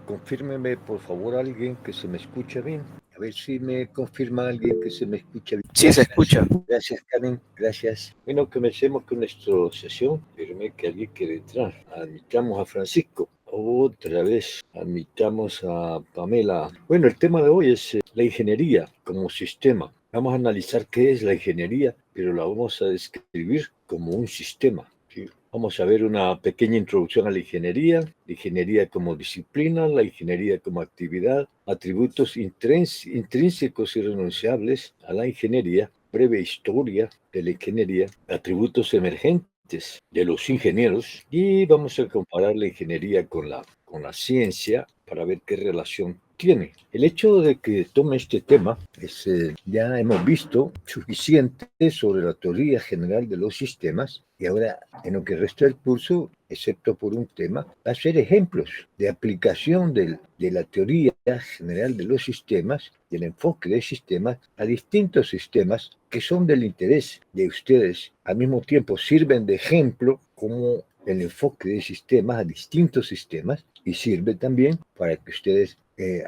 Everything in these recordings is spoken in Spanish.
Confírmeme, por favor, alguien que se me escucha bien. A ver si me confirma alguien que se me escucha bien. Sí, se escucha. Gracias, Karen. Gracias. Bueno, comencemos con nuestra sesión. Espérame que alguien quiere entrar. Admitamos a Francisco. Otra vez, admitamos a Pamela. Bueno, el tema de hoy es la ingeniería como sistema. Vamos a analizar qué es la ingeniería, pero la vamos a describir como un sistema. ¿Sí? Vamos a ver una pequeña introducción a la ingeniería como disciplina, la ingeniería como actividad, atributos intrínsecos y renunciables a la ingeniería, breve historia de la ingeniería, atributos emergentes de los ingenieros y vamos a comparar la ingeniería con la ciencia para ver qué relación tiene. El hecho de que tome este tema es, ya hemos visto suficiente sobre la teoría general de los sistemas y ahora en lo que resta del curso, excepto por un tema, va a ser ejemplos de aplicación de la teoría general de los sistemas y el enfoque de sistemas a distintos sistemas que son del interés de ustedes. Al mismo tiempo sirven de ejemplo como el enfoque de sistemas a distintos sistemas y sirve también para que ustedes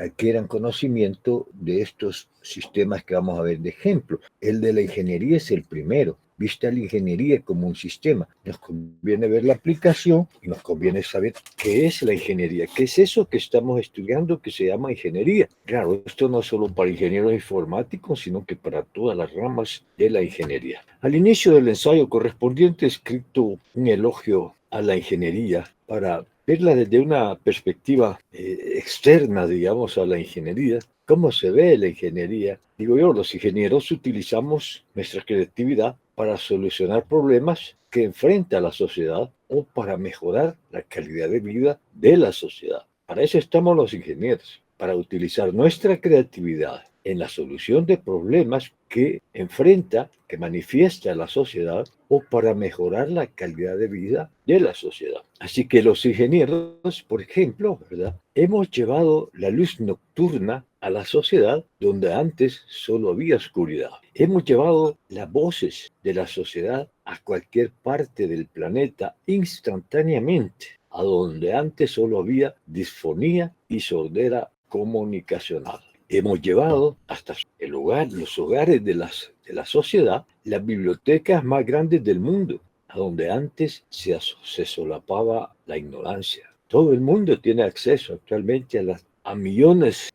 adquieran conocimiento de estos sistemas que vamos a ver de ejemplo. El de la ingeniería es el primero. Vista la ingeniería como un sistema. Nos conviene ver la aplicación y nos conviene saber qué es la ingeniería, qué es eso que estamos estudiando que se llama ingeniería. Claro, esto no es solo para ingenieros informáticos, sino que para todas las ramas de la ingeniería. Al inicio del ensayo correspondiente he escrito un elogio a la ingeniería para verla desde una perspectiva externa, digamos, a la ingeniería. ¿Cómo se ve la ingeniería? Digo yo, los ingenieros utilizamos nuestra creatividad para solucionar problemas que enfrenta la sociedad o para mejorar la calidad de vida de la sociedad. Para eso estamos los ingenieros, para utilizar nuestra creatividad en la solución de problemas que enfrenta, que manifiesta la sociedad o para mejorar la calidad de vida de la sociedad. Así que los ingenieros, por ejemplo, ¿verdad? Hemos llevado la luz nocturna a la sociedad donde antes solo había oscuridad. Hemos llevado las voces de la sociedad a cualquier parte del planeta instantáneamente, a donde antes solo había disfonía y sordera comunicacional. Hemos llevado hasta el hogar, los hogares de la sociedad, las bibliotecas más grandes del mundo, a donde antes se solapaba la ignorancia. Todo el mundo tiene acceso actualmente a millones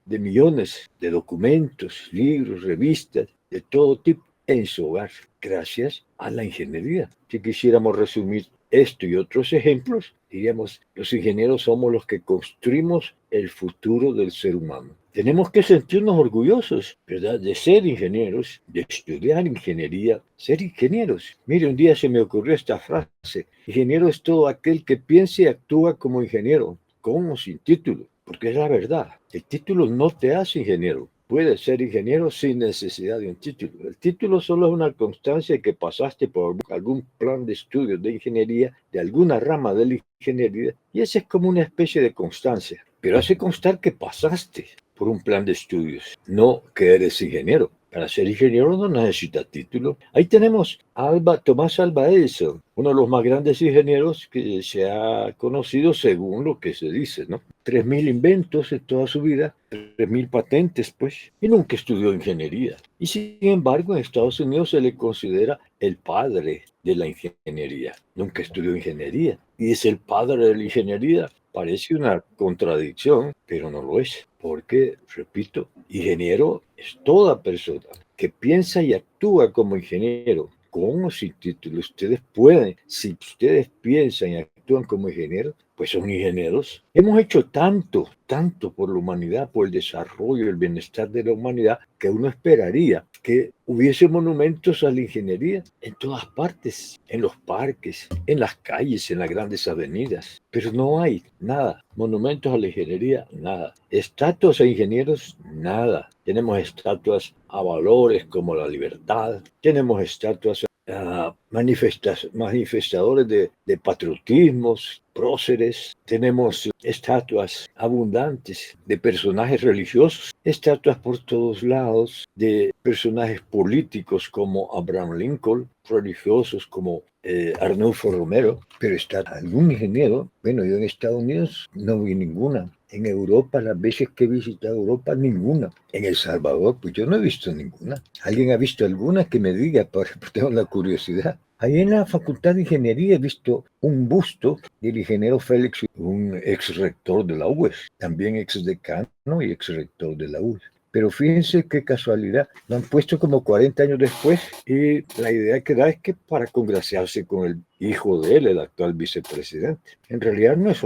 de documentos, libros, revistas, de todo tipo en su hogar, gracias a la ingeniería. Si quisiéramos resumir esto y otros ejemplos, diríamos, los ingenieros somos los que construimos el futuro del ser humano. Tenemos que sentirnos orgullosos, ¿verdad?, de ser ingenieros, de estudiar ingeniería, ser ingenieros. Mire, un día se me ocurrió esta frase: ingeniero es todo aquel que piensa y actúa como ingeniero, con o sin título, porque es la verdad. El título no te hace ingeniero. Puedes ser ingeniero sin necesidad de un título. El título solo es una constancia que pasaste por algún plan de estudios de ingeniería, de alguna rama de la ingeniería, y esa es como una especie de constancia. Pero hace constar que pasaste por un plan de estudios, no que eres ingeniero. Para ser ingeniero no necesita título. Ahí tenemos a Tomás Alva Edison, uno de los más grandes ingenieros que se ha conocido según lo que se dice, ¿no? 3.000 inventos en toda su vida, 3.000 patentes, pues, y nunca estudió ingeniería. Y sin embargo, en Estados Unidos se le considera el padre de la ingeniería. Nunca estudió ingeniería y es el padre de la ingeniería. Parece una contradicción, pero no lo es, porque, repito, ingeniero es toda persona que piensa y actúa como ingeniero, con o sin título. Ustedes pueden, si ustedes piensan y actúan como ingenieros, pues son ingenieros. Hemos hecho tanto por la humanidad, por el desarrollo, el bienestar de la humanidad, que uno esperaría que hubiese monumentos a la ingeniería en todas partes, en los parques, en las calles, en las grandes avenidas. Pero no hay nada. Monumentos a la ingeniería, nada. Estatuas a ingenieros, nada. Tenemos estatuas a valores como la libertad, tenemos estatuas manifestadores de patriotismos, próceres, tenemos estatuas abundantes de personajes religiosos, estatuas por todos lados de personajes políticos como Abraham Lincoln, religiosos como Arnulfo Romero, pero está algún ingeniero. Bueno, yo en Estados Unidos no vi ninguna, En Europa, las veces que he visitado Europa, ninguna. En El Salvador, pues yo no he visto ninguna. ¿Alguien ha visto alguna que me diga? Tengo la curiosidad. Ahí en la Facultad de Ingeniería he visto un busto del ingeniero Félix, un ex rector de la UES, también ex decano y ex rector de la UES. Pero fíjense qué casualidad, lo han puesto como 40 años después y la idea que da es que para congraciarse con el hijo de él, el actual vicepresidente. En realidad no es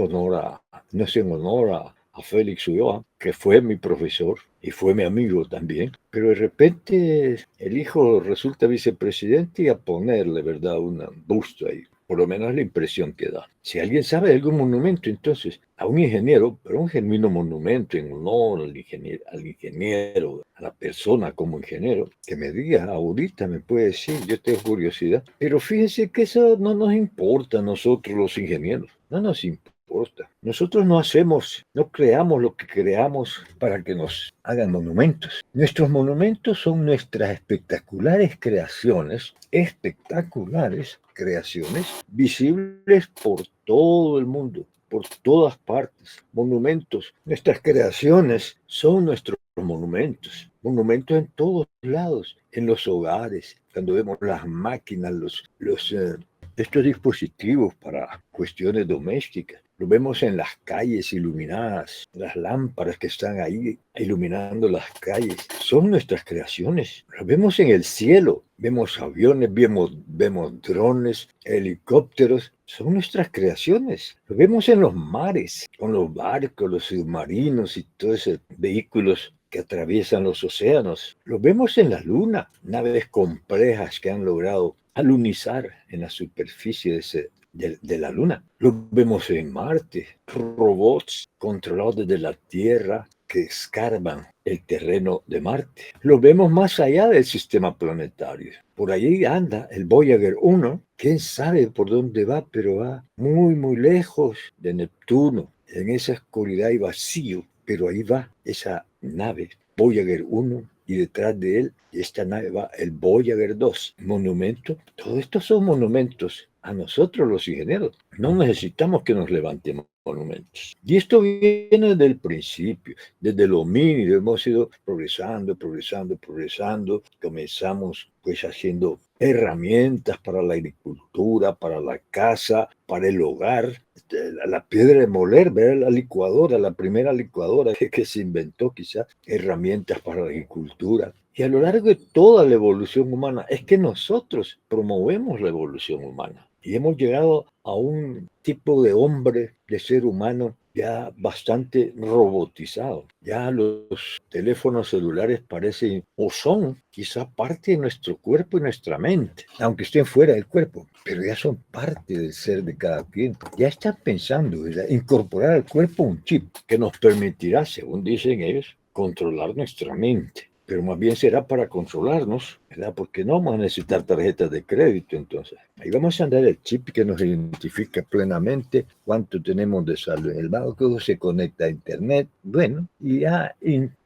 en honor a Félix Ulloa, que fue mi profesor y fue mi amigo también, pero de repente el hijo resulta vicepresidente y a ponerle, ¿verdad?, un busto ahí. Por lo menos la impresión que da. Si alguien sabe de algún monumento, entonces, a un ingeniero, pero un genuino monumento en honor al ingeniero, a la persona como ingeniero, que me diga ahorita, me puede decir, yo tengo curiosidad. Pero fíjense que eso no nos importa a nosotros los ingenieros, no nos importa. Nosotros no creamos lo que creamos para que nos hagan monumentos. Nuestros monumentos son nuestras espectaculares creaciones visibles por todo el mundo, por todas partes. Monumentos, nuestras creaciones son nuestros monumentos en todos lados, en los hogares, cuando vemos las máquinas, estos dispositivos para cuestiones domésticas. Lo vemos en las calles iluminadas, las lámparas que están ahí iluminando las calles. Son nuestras creaciones. Lo vemos en el cielo. Vemos aviones, vemos drones, helicópteros. Son nuestras creaciones. Lo vemos en los mares, con los barcos, los submarinos y todos esos vehículos que atraviesan los océanos. Lo vemos en la luna, naves complejas que han logrado alunizar en la superficie de la Luna. Lo vemos en Marte, robots controlados desde la Tierra que escarban el terreno de Marte. Lo vemos más allá del sistema planetario. Por ahí anda el Voyager 1, quién sabe por dónde va, pero va muy, muy lejos de Neptuno, en esa oscuridad y vacío, pero ahí va esa nave Voyager 1 y detrás de él, esta nave va el Voyager 2, monumento. Todo esto son monumentos a nosotros los ingenieros. No necesitamos que nos levantemos monumentos. Y esto viene desde el principio, desde lo mínimo. Hemos ido progresando. Comenzamos pues haciendo herramientas para la agricultura, para la casa, para el hogar. La piedra de moler, ver la licuadora, la primera licuadora que se inventó quizás, herramientas para la agricultura. Y a lo largo de toda la evolución humana, es que nosotros promovemos la evolución humana. Y hemos llegado a un tipo de hombre, de ser humano, ya bastante robotizado. Ya los teléfonos celulares parecen o son quizá parte de nuestro cuerpo y nuestra mente, aunque estén fuera del cuerpo, pero ya son parte del ser de cada quien. Ya están pensando, ¿verdad?, incorporar al cuerpo un chip que nos permitirá, según dicen ellos, controlar nuestra mente. Pero más bien será para controlarnos, ¿verdad? Porque no vamos a necesitar tarjetas de crédito, entonces. Ahí vamos a andar el chip que nos identifica plenamente cuánto tenemos de saldo en el banco, se conecta a internet, bueno, y ya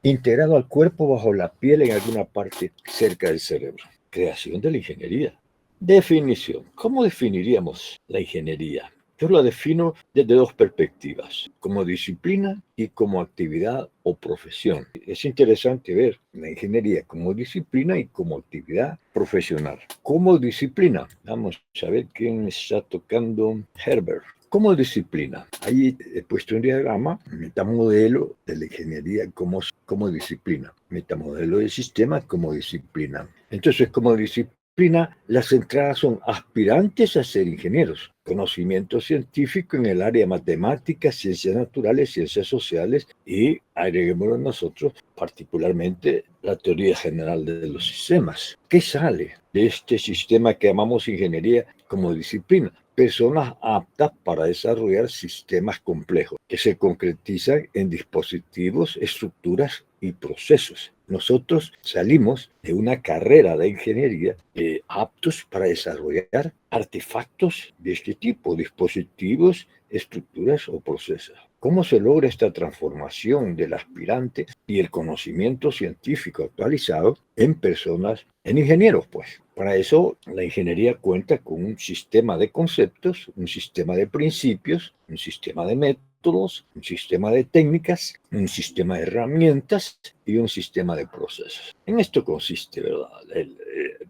integrado al cuerpo bajo la piel en alguna parte cerca del cerebro. Creación de la ingeniería. Definición. ¿Cómo definiríamos la ingeniería? Yo la defino desde dos perspectivas, como disciplina y como actividad o profesión. Es interesante ver la ingeniería como disciplina y como actividad profesional. Como disciplina, vamos a ver quién está tocando. Herbert. Como disciplina, ahí he puesto un diagrama, metamodelo de la ingeniería como disciplina, metamodelo del sistema como disciplina. Entonces, como disciplina, las entradas son aspirantes a ser ingenieros, conocimiento científico en el área matemáticas, ciencias naturales, ciencias sociales y, agreguémoslo nosotros, particularmente la teoría general de los sistemas. ¿Qué sale de este sistema que llamamos ingeniería como disciplina? Personas aptas para desarrollar sistemas complejos que se concretizan en dispositivos, estructuras y procesos. Nosotros salimos de una carrera de ingeniería aptos para desarrollar artefactos de este tipo, dispositivos, estructuras o procesos. ¿Cómo se logra esta transformación del aspirante y el conocimiento científico actualizado en personas, en ingenieros, pues? Para eso, la ingeniería cuenta con un sistema de conceptos, un sistema de principios, un sistema de métodos, métodos, un sistema de técnicas, un sistema de herramientas y un sistema de procesos. En esto consiste, ¿verdad?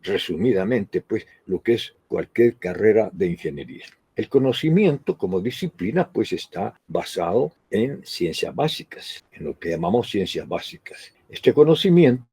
Resumidamente, pues, lo que es cualquier carrera de ingeniería. El conocimiento como disciplina pues está basado en ciencias básicas, en lo que llamamos ciencias básicas. Este conocimiento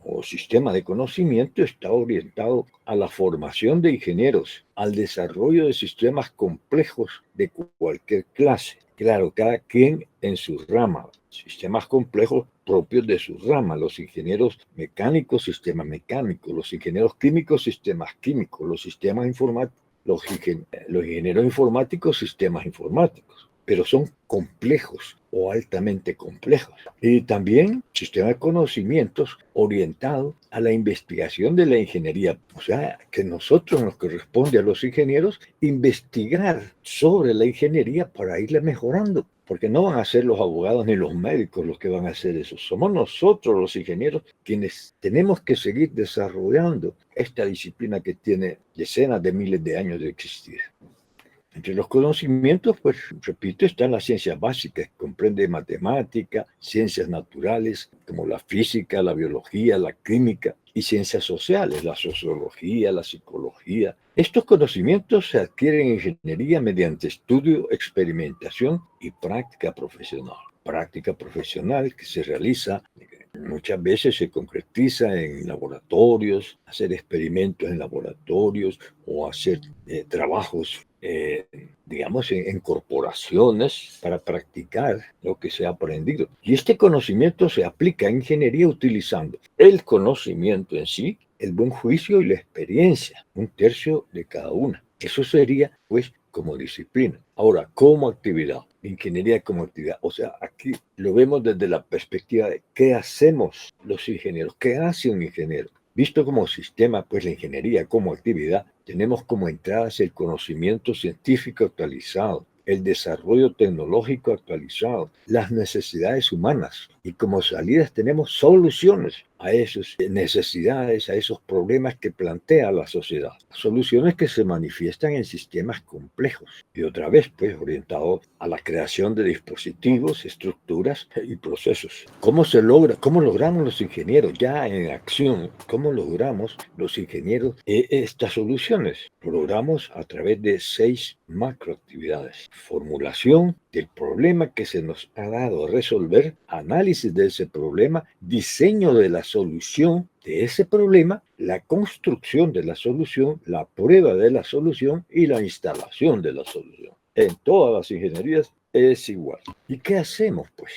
o sistema de conocimiento está orientado a la formación de ingenieros, al desarrollo de sistemas complejos de cualquier clase. Claro, cada quien en su rama, sistemas complejos propios de su rama, los ingenieros mecánicos, sistemas mecánicos, los ingenieros químicos, sistemas químicos, los sistemas informáticos, los ingenieros informáticos, sistemas informáticos, pero son complejos o altamente complejos. Y también sistema de conocimientos orientado a la investigación de la ingeniería. O sea, que nosotros nos corresponde a los ingenieros investigar sobre la ingeniería para irla mejorando. Porque no van a ser los abogados ni los médicos los que van a hacer eso. Somos nosotros los ingenieros quienes tenemos que seguir desarrollando esta disciplina que tiene decenas de miles de años de existir. Entre los conocimientos, pues, repito, están las ciencias básicas, que comprende matemática, ciencias naturales, como la física, la biología, la química, y ciencias sociales, la sociología, la psicología. Estos conocimientos se adquieren en ingeniería mediante estudio, experimentación y práctica profesional. Práctica profesional que se realiza muchas veces se concretiza en laboratorios, hacer experimentos en laboratorios o hacer trabajos, digamos, en corporaciones para practicar lo que se ha aprendido. Y este conocimiento se aplica en ingeniería utilizando el conocimiento en sí, el buen juicio y la experiencia, un tercio de cada una. Eso sería, pues, como disciplina. Ahora, como actividad, ingeniería como actividad. O sea, aquí lo vemos desde la perspectiva de qué hacemos los ingenieros, qué hace un ingeniero. Visto como sistema, pues la ingeniería como actividad, tenemos como entradas el conocimiento científico actualizado, el desarrollo tecnológico actualizado, las necesidades humanas y como salidas tenemos soluciones a esas necesidades, a esos problemas que plantea la sociedad. Soluciones que se manifiestan en sistemas complejos y otra vez pues orientado a la creación de dispositivos, estructuras y procesos. ¿Cómo se logra? ¿Cómo logramos los ingenieros ya en acción? ¿Cómo logramos los ingenieros estas soluciones? Lo logramos a través de 6 macroactividades. Formulación del problema que se nos ha dado a resolver, análisis de ese problema, diseño de la solución de ese problema, la construcción de la solución, la prueba de la solución y la instalación de la solución. En todas las ingenierías es igual. ¿Y qué hacemos, pues?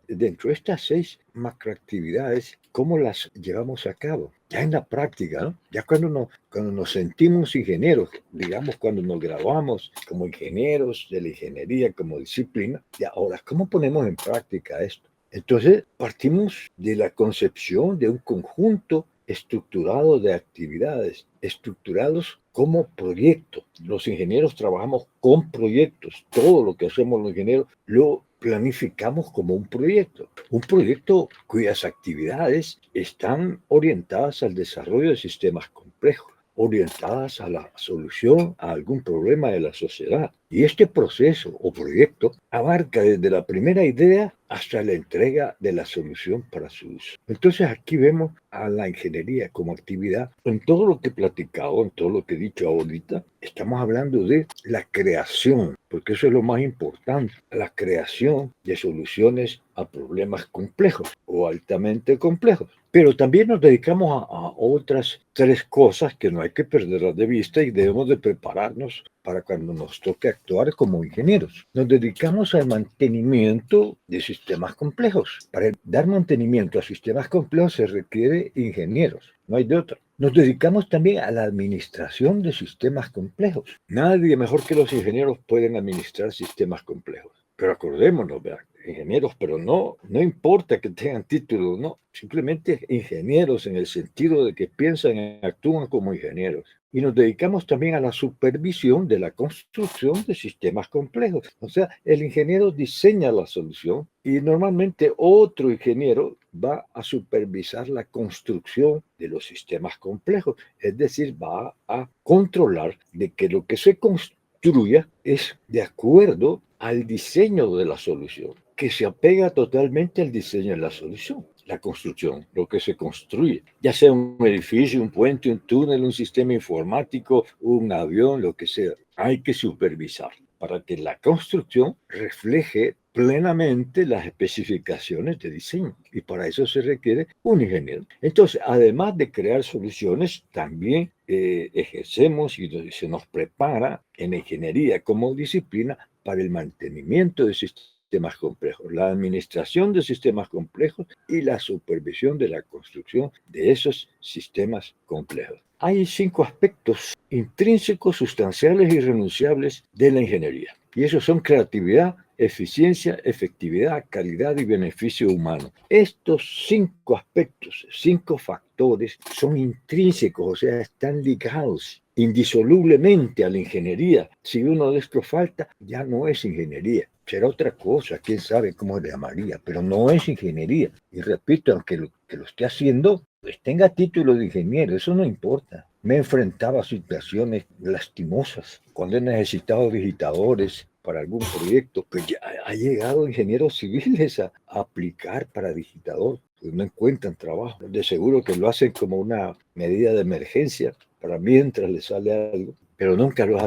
Dentro de estas 6 macroactividades, ¿cómo las llevamos a cabo? Ya en la práctica, ¿no? Ya cuando nos sentimos ingenieros, digamos, cuando nos graduamos como ingenieros de la ingeniería como disciplina, y ahora, ¿cómo ponemos en práctica esto? Entonces, partimos de la concepción de un conjunto estructurado de actividades, estructurados como proyectos. Los ingenieros trabajamos con proyectos. Todo lo que hacemos los ingenieros lo planificamos como un proyecto cuyas actividades están orientadas al desarrollo de sistemas complejos, orientadas a la solución a algún problema de la sociedad. Y este proceso o proyecto abarca desde la primera idea hasta la entrega de la solución para su uso. Entonces aquí vemos a la ingeniería como actividad. En todo lo que he platicado, en todo lo que he dicho ahorita, estamos hablando de la creación, porque eso es lo más importante, la creación de soluciones a problemas complejos o altamente complejos. Pero también nos dedicamos a otras 3 cosas que no hay que perder de vista y debemos de prepararnos para cuando nos toque actuar como ingenieros. Nos dedicamos al mantenimiento de sistemas complejos. Para dar mantenimiento a sistemas complejos se requiere ingenieros, no hay de otra. Nos dedicamos también a la administración de sistemas complejos. Nadie mejor que los ingenieros pueden administrar sistemas complejos. Pero acordémonos, ¿verdad? Ingenieros, pero no importa que tengan título, no, simplemente ingenieros en el sentido de que piensan y actúan como ingenieros. Y nos dedicamos también a la supervisión de la construcción de sistemas complejos. O sea, el ingeniero diseña la solución y normalmente otro ingeniero va a supervisar la construcción de los sistemas complejos. Es decir, va a controlar de que lo que se construya es de acuerdo al diseño de la solución, que se apega totalmente al diseño de la solución. La construcción, lo que se construye, ya sea un edificio, un puente, un túnel, un sistema informático, un avión, lo que sea, hay que supervisar para que la construcción refleje plenamente las especificaciones de diseño. Y para eso se requiere un ingeniero. Entonces, además de crear soluciones, también ejercemos y se nos prepara en ingeniería como disciplina para el mantenimiento de sistemas complejos, la administración de sistemas complejos y la supervisión de la construcción de esos sistemas complejos. Hay 5 aspectos intrínsecos, sustanciales y irrenunciables de la ingeniería. Y esos son creatividad, eficiencia, efectividad, calidad y beneficio humano. Estos 5 aspectos, 5 factores son intrínsecos, o sea, están ligados indisolublemente a la ingeniería. Si uno de estos falta, ya no es ingeniería. Será otra cosa, quién sabe cómo le llamaría, pero no es ingeniería. Y repito, aunque lo esté haciendo, pues tenga título de ingeniero, eso no importa. Me he enfrentado a situaciones lastimosas cuando he necesitado digitadores para algún proyecto, pues ya ha llegado ingenieros civiles a aplicar para digitador, pues no encuentran trabajo. De seguro que lo hacen como una medida de emergencia para mientras les sale algo, pero nunca los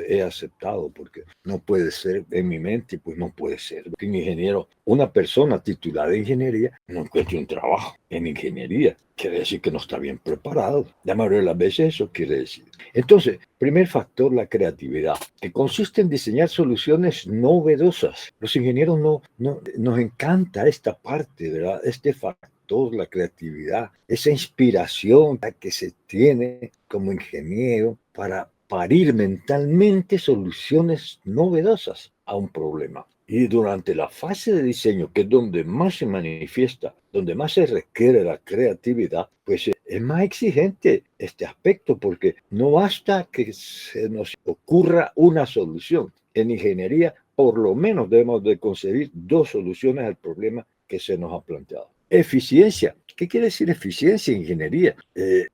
he aceptado porque no puede ser en mi mente, pues no puede ser que un ingeniero, una persona titulada de ingeniería, no encuentre un trabajo en ingeniería. Quiere decir que no está bien preparado. La mayoría de las veces eso quiere decir. Entonces, primer factor, la creatividad, que consiste en diseñar soluciones novedosas. Los ingenieros nos encanta esta parte, ¿verdad? Este factor, la creatividad, esa inspiración que se tiene como ingeniero para parir mentalmente soluciones novedosas a un problema. Y durante la fase de diseño, que es donde más se manifiesta, donde más se requiere la creatividad, pues es más exigente este aspecto, porque no basta que se nos ocurra una solución. En ingeniería, por lo menos debemos de concebir 2 soluciones al problema que se nos ha planteado. Eficiencia. ¿Qué quiere decir eficiencia en ingeniería?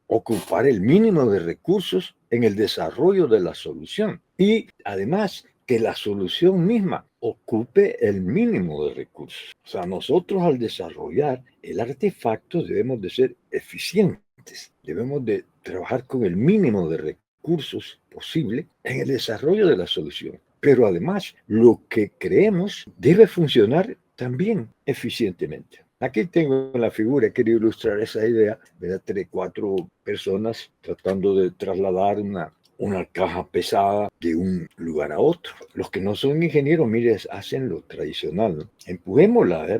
Ocupar el mínimo de recursos en el desarrollo de la solución y además que la solución misma ocupe el mínimo de recursos. O sea, nosotros al desarrollar el artefacto debemos de ser eficientes, debemos de trabajar con el mínimo de recursos posible en el desarrollo de la solución. Pero además, lo que creemos debe funcionar también eficientemente. Aquí tengo la figura, he querido ilustrar esa idea, ¿verdad? 4 personas tratando de trasladar una caja pesada de un lugar a otro. Los que no son ingenieros, mire, hacen lo tradicional, ¿no? Empujémosla,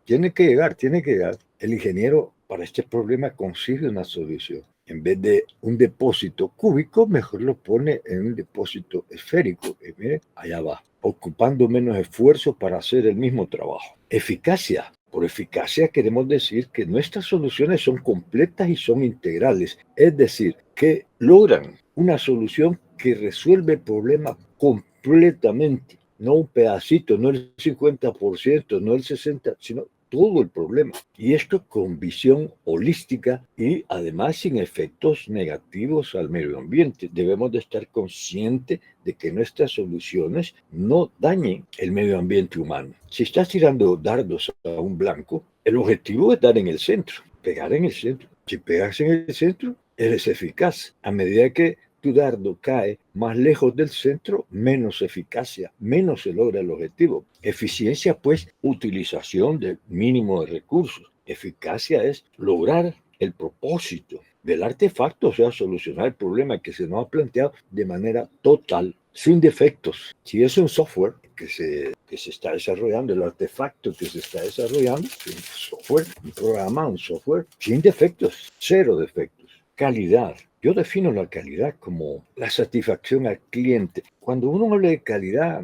tiene que llegar. El ingeniero para este problema consigue una solución. En vez de un depósito cúbico, mejor lo pone en un depósito esférico. Y mire, allá va, ocupando menos esfuerzo para hacer el mismo trabajo. Eficacia. Por eficacia queremos decir que nuestras soluciones son completas y son integrales, es decir, que logran una solución que resuelve el problema completamente, no un pedacito, no el 50%, no el 60%, sino todo el problema. Y esto con visión holística y además sin efectos negativos al medio ambiente. Debemos de estar conscientes de que nuestras soluciones no dañen el medio ambiente humano. Si estás tirando dardos a un blanco, el objetivo es dar en el centro, pegar en el centro. Si pegas en el centro, eres eficaz. A medida que tu dardo cae más lejos del centro, menos eficacia, menos se logra el objetivo. Eficiencia, pues, utilización del mínimo de recursos. Eficacia es lograr el propósito del artefacto, o sea, solucionar el problema que se nos ha planteado de manera total, sin defectos. Si es un software que se está desarrollando, el artefacto que se está desarrollando, un software, un programa, un software, sin defectos, 0 defectos. Calidad. Yo defino la calidad como la satisfacción al cliente. Cuando uno habla de calidad,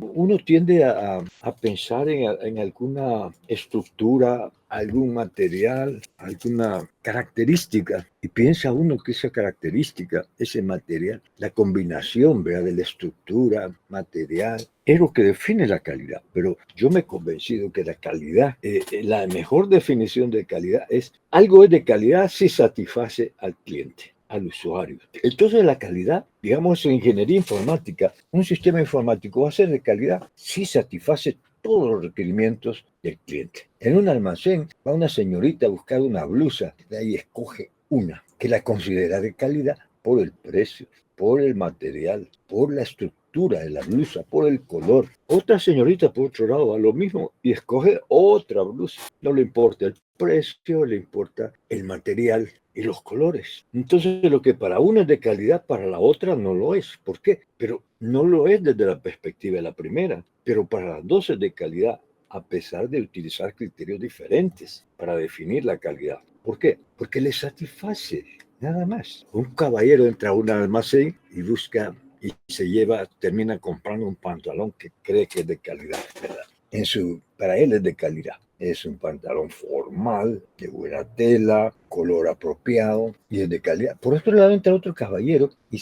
uno tiende a pensar en alguna estructura, algún material, alguna característica, y piensa uno que esa característica, ese material, la combinación, ¿verdad?, de la estructura, material, es lo que define la calidad. Pero yo me he convencido que la calidad, la mejor definición de calidad es algo es de calidad si satisface al cliente, al usuario. Entonces la calidad, digamos, en ingeniería informática, informática, un sistema informático va a ser de calidad si satisface todos los requerimientos del cliente. En un almacén va una señorita a buscar una blusa, de ahí escoge una que la considera de calidad por el precio, por el material, por la estructura de la blusa, por el color. Otra señorita, por otro lado, va a lo mismo y escoge otra blusa. No le importa el precio, le importa el material y los colores. Entonces, lo que para una es de calidad, para la otra no lo es. ¿Por qué? Pero no lo es desde la perspectiva de la primera, pero para las dos es de calidad, a pesar de utilizar criterios diferentes para definir la calidad. ¿Por qué? Porque le satisface, nada más. Un caballero entra a un almacén y busca y termina comprando un pantalón que cree que es de calidad, ¿verdad? Para él es de calidad. Es un pantalón formal, de buena tela, color apropiado y es de calidad. Por otro lado entra otro caballero y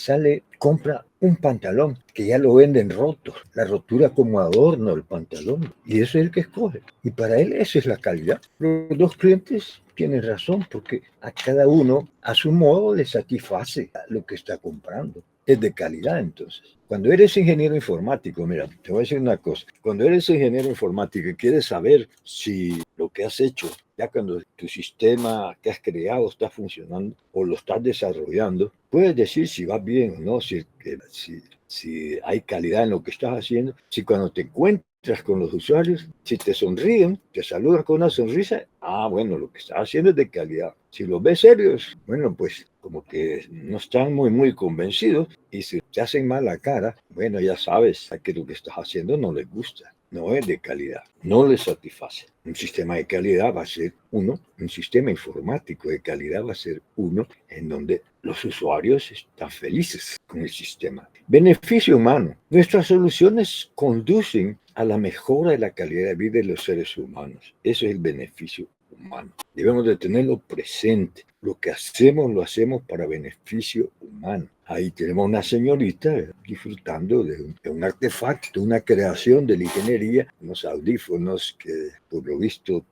compra un pantalón que ya lo venden roto, la rotura como adorno del pantalón, y eso es el que escoge. Y para él esa es la calidad. Los dos clientes tienen razón porque a cada uno a su modo le satisface lo que está comprando. Es de calidad entonces. Cuando eres ingeniero informático, mira, te voy a decir una cosa. Cuando eres ingeniero informático y quieres saber si lo que has hecho, ya cuando tu sistema que has creado está funcionando o lo estás desarrollando, puedes decir si va bien o no, si hay calidad en lo que estás haciendo, si cuando te encuentras con los usuarios, si te sonríen, te saludan con una sonrisa, bueno, lo que estás haciendo es de calidad. Si los ves serios, bueno, pues como que no están muy convencidos, y si te hacen mal la cara, bueno, ya sabes que lo que estás haciendo no les gusta, no es de calidad, no les satisface. Un sistema de calidad va a ser uno, un sistema informático de calidad va a ser uno en donde los usuarios están felices con el sistema. Beneficio humano. Nuestras soluciones conducen a la mejora de la calidad de vida de los seres humanos. Eso es el beneficio humano. Debemos de tenerlo presente. Lo que hacemos, lo hacemos para beneficio humano. Ahí tenemos una señorita disfrutando de un artefacto, una creación de la ingeniería, unos audífonos que por lo visto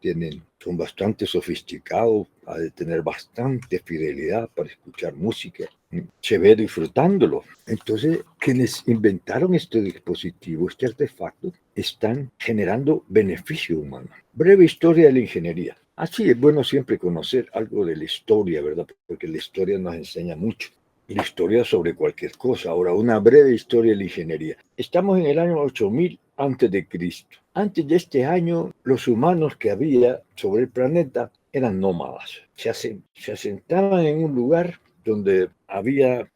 son bastante sofisticados, ha de tener bastante fidelidad para escuchar música. Se ve disfrutándolo. Entonces, quienes inventaron este dispositivo, este artefacto, están generando beneficio humano. Breve historia de la ingeniería. Así es bueno siempre conocer algo de la historia, ¿verdad? Porque la historia nos enseña mucho. Y la historia sobre cualquier cosa. Ahora, una breve historia de la ingeniería. Estamos en el año 8000 antes de Cristo. Antes de este año, los humanos que había sobre el planeta eran nómadas. Se asentaban en un lugar donde había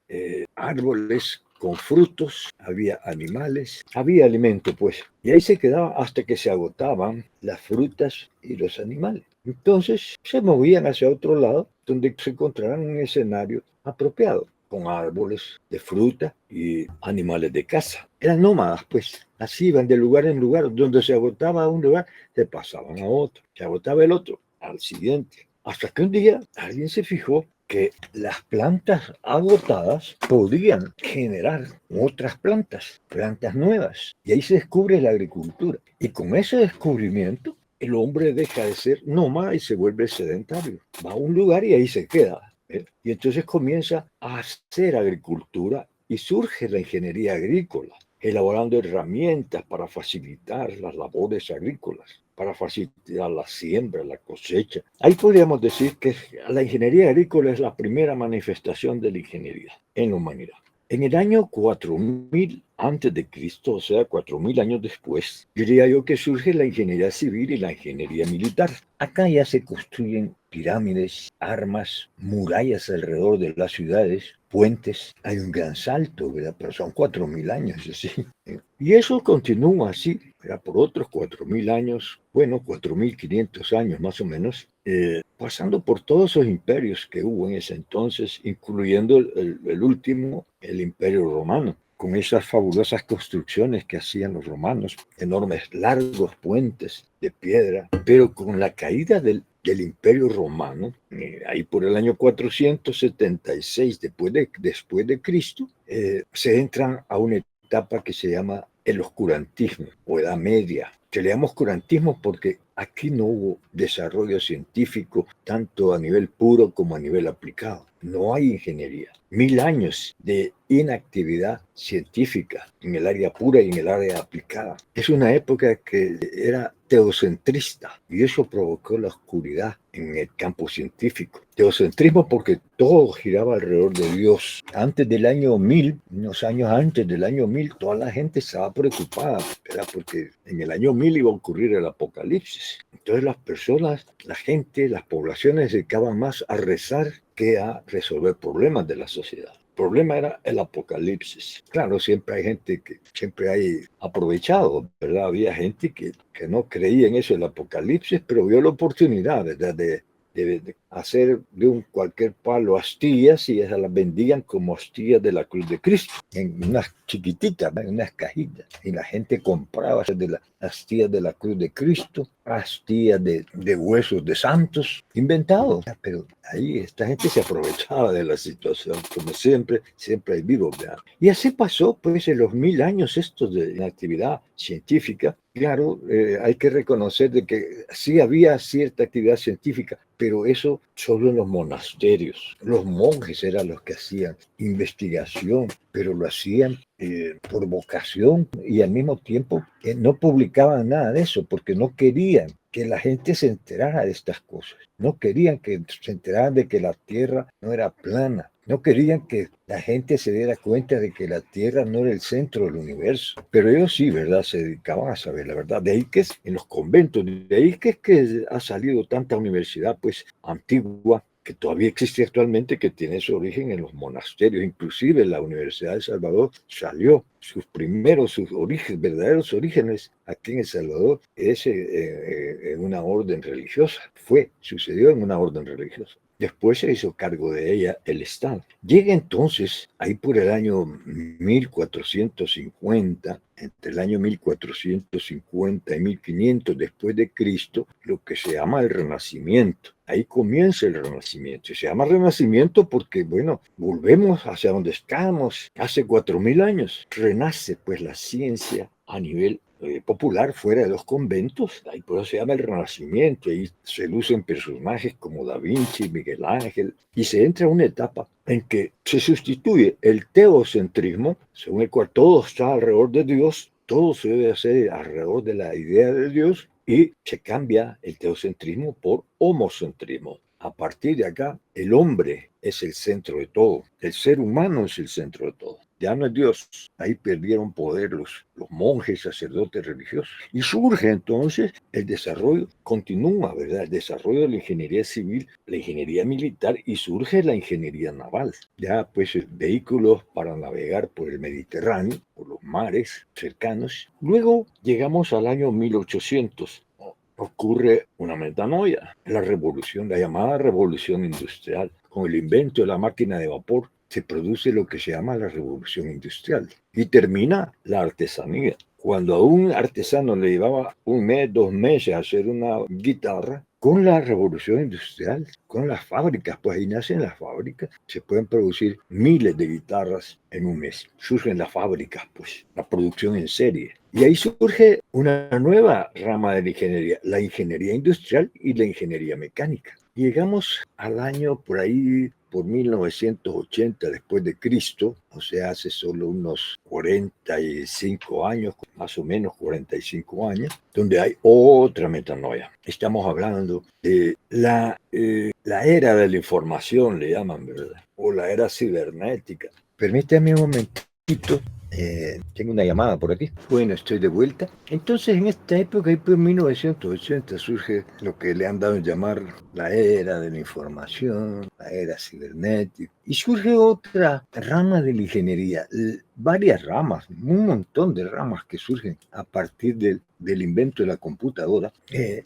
árboles con frutos, había animales, había alimento, pues. Y ahí se quedaban hasta que se agotaban las frutas y los animales. Entonces se movían hacia otro lado donde se encontraran un escenario apropiado, con árboles de fruta y animales de caza. Eran nómadas, pues. Así iban de lugar en lugar. Donde se agotaba un lugar, se pasaban a otro. Se agotaba el otro, al siguiente. Hasta que un día alguien se fijó que las plantas agotadas podían generar otras plantas nuevas. Y ahí se descubre la agricultura. Y con ese descubrimiento, el hombre deja de ser nómada y se vuelve sedentario. Va a un lugar y ahí se queda. Y entonces comienza a hacer agricultura y surge la ingeniería agrícola, elaborando herramientas para facilitar las labores agrícolas, para facilitar la siembra, la cosecha. Ahí podríamos decir que la ingeniería agrícola es la primera manifestación de la ingeniería en la humanidad. En el año 4000 antes de Cristo, o sea, 4000 años después, diría yo que surge la ingeniería civil y la ingeniería militar. Acá ya se construyen pirámides, armas, murallas alrededor de las ciudades, puentes. Hay un gran salto, ¿verdad? Pero son 4000 años, así. Y eso continúa así, ¿verdad? Por otros 4000 años, bueno, 4500 años más o menos, pasando por todos esos imperios que hubo en ese entonces, incluyendo el último, el Imperio Romano, con esas fabulosas construcciones que hacían los romanos, enormes, largos puentes de piedra, pero con la caída del Imperio Romano, ahí por el año 476 después de Cristo, se entran a una etapa que se llama el oscurantismo o Edad Media. que le llamamos oscurantismo porque aquí no hubo desarrollo científico tanto a nivel puro como a nivel aplicado. No hay ingeniería. 1000 años de inactividad científica en el área pura y en el área aplicada. Es una época que era teocentrista y eso provocó la oscuridad en el campo científico. Teocentrismo porque todo giraba alrededor de Dios. Antes del año 1000, unos años antes del año 1000, toda la gente estaba preocupada, ¿verdad? Porque en el año 1000 iba a ocurrir el apocalipsis. Entonces las personas, la gente, las poblaciones se dedicaban más a rezar que a resolver problemas de la sociedad. El problema era el apocalipsis. Claro, siempre hay gente que siempre hay aprovechado, ¿verdad? Había gente que no creía en eso, el apocalipsis, pero vio la oportunidad, ¿verdad? De hacer de un cualquier palo astillas y esas las vendían como astillas de la cruz de Cristo, en unas chiquititas, en unas cajitas. Y la gente compraba de las astillas de la cruz de Cristo, astillas de huesos de santos, inventados. Pero ahí esta gente se aprovechaba de la situación, como siempre, siempre hay vivos, ¿verdad? Y así pasó, pues, en los 1000 años estos de actividad científica. Claro, hay que reconocer de que sí había cierta actividad científica, pero eso solo en los monasterios. Los monjes eran los que hacían investigación, pero lo hacían por vocación y al mismo tiempo no publicaban nada de eso porque no querían que la gente se enterara de estas cosas. No querían que se enteraran de que la tierra no era plana. No querían que la gente se diera cuenta de que la Tierra no era el centro del universo. Pero ellos sí, ¿verdad? Se dedicaban a saber la verdad. De ahí que es en los conventos, de ahí que es que ha salido tanta universidad, pues, antigua, que todavía existe actualmente, que tiene su origen en los monasterios. Inclusive la Universidad de El Salvador salió, sus orígenes, verdaderos orígenes aquí en El Salvador, es en una orden religiosa. Sucedió en una orden religiosa. Después se hizo cargo de ella el Estado. Llega entonces, ahí por el año 1450, entre el año 1450 y 1500 después de Cristo, lo que se llama el Renacimiento. Ahí comienza el Renacimiento. Y se llama Renacimiento porque, bueno, volvemos hacia donde estábamos hace 4000 años. Renace pues la ciencia a nivel popular fuera de los conventos, ahí por eso se llama el Renacimiento, ahí se lucen personajes como Da Vinci, Miguel Ángel, y se entra a una etapa en que se sustituye el teocentrismo, según el cual todo está alrededor de Dios, todo se debe hacer alrededor de la idea de Dios, y se cambia el teocentrismo por homocentrismo. A partir de acá, el hombre es el centro de todo, el ser humano es el centro de todo. Ya no es Dios. Ahí perdieron poder los monjes, sacerdotes religiosos. Y surge entonces el desarrollo, continúa, ¿verdad? El desarrollo de la ingeniería civil, la ingeniería militar y surge la ingeniería naval. Ya pues vehículos para navegar por el Mediterráneo, por los mares cercanos. Luego llegamos al año 1800. Ocurre una metanoia, la revolución, la llamada revolución industrial. Con el invento de la máquina de vapor se produce lo que se llama la revolución industrial y termina la artesanía. Cuando a un artesano le llevaba un mes, 2 meses hacer una guitarra, con la revolución industrial, con las fábricas, pues ahí nacen las fábricas, se pueden producir miles de guitarras en un mes. Surgen las fábricas, pues, la producción en serie. Y ahí surge una nueva rama de la ingeniería industrial y la ingeniería mecánica. Llegamos al año por ahí, por 1980 después de Cristo, o sea, hace solo unos 45 años, más o menos 45 años, donde hay otra metanoia. Estamos hablando de la era de la información, le llaman, ¿verdad? O la era cibernética. Permítame un momentito. Tengo una llamada por aquí. Bueno, estoy de vuelta. Entonces, en esta época, en 1980, surge lo que le han dado a llamar la era de la información, la era cibernética. Y surge otra rama de la ingeniería, varias ramas, un montón de ramas que surgen a partir del invento de la computadora.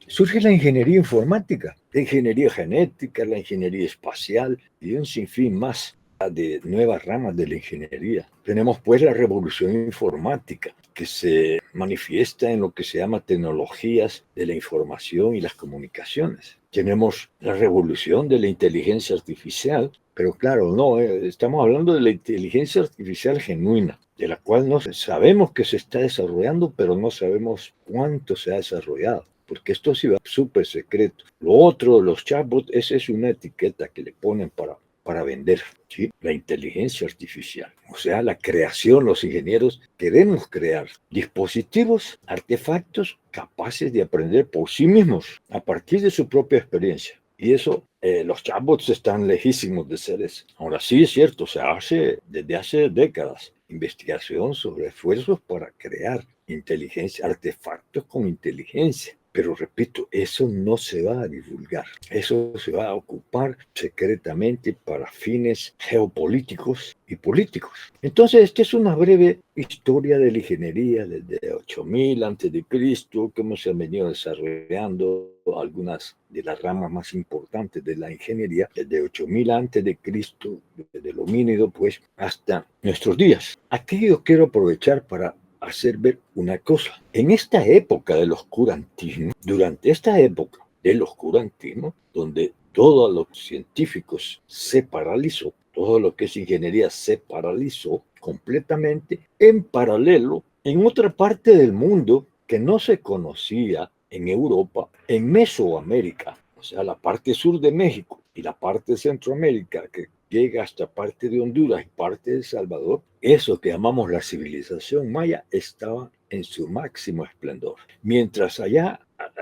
Surge la ingeniería informática, la ingeniería genética, la ingeniería espacial y un sinfín más de nuevas ramas de la ingeniería. Tenemos pues la revolución informática que se manifiesta en lo que se llama tecnologías de la información y las comunicaciones. Tenemos la revolución de la inteligencia artificial Pero claro, no, estamos hablando de la inteligencia artificial genuina, de la cual no sabemos que se está desarrollando, pero no sabemos cuánto se ha desarrollado, porque esto sí va súper secreto. Lo otro, los chatbots, esa es una etiqueta que le ponen para vender, ¿sí? La inteligencia artificial, o sea, la creación, los ingenieros queremos crear dispositivos, artefactos capaces de aprender por sí mismos, a partir de su propia experiencia. Y eso, los chatbots están lejísimos de ser eso. Ahora sí es cierto, se hace desde hace décadas investigación sobre esfuerzos para crear inteligencia, artefactos con inteligencia. Pero repito, eso no se va a divulgar. Eso se va a ocupar secretamente para fines geopolíticos y políticos. Entonces, esta es una breve historia de la ingeniería desde 8000 antes de Cristo, cómo se han venido desarrollando algunas de las ramas más importantes de la ingeniería desde 8000 antes de Cristo, desde el homínido, pues, hasta nuestros días. Aquí yo quiero aprovechar para hacer ver una cosa. En esta época del oscurantismo, durante esta época del oscurantismo, donde todos los científicos se paralizó, todo lo que es ingeniería se paralizó completamente, en paralelo, en otra parte del mundo que no se conocía en Europa, en Mesoamérica, o sea, la parte sur de México y la parte de Centroamérica, que llega hasta parte de Honduras y parte de El Salvador, eso que llamamos la civilización maya estaba en su máximo esplendor. Mientras allá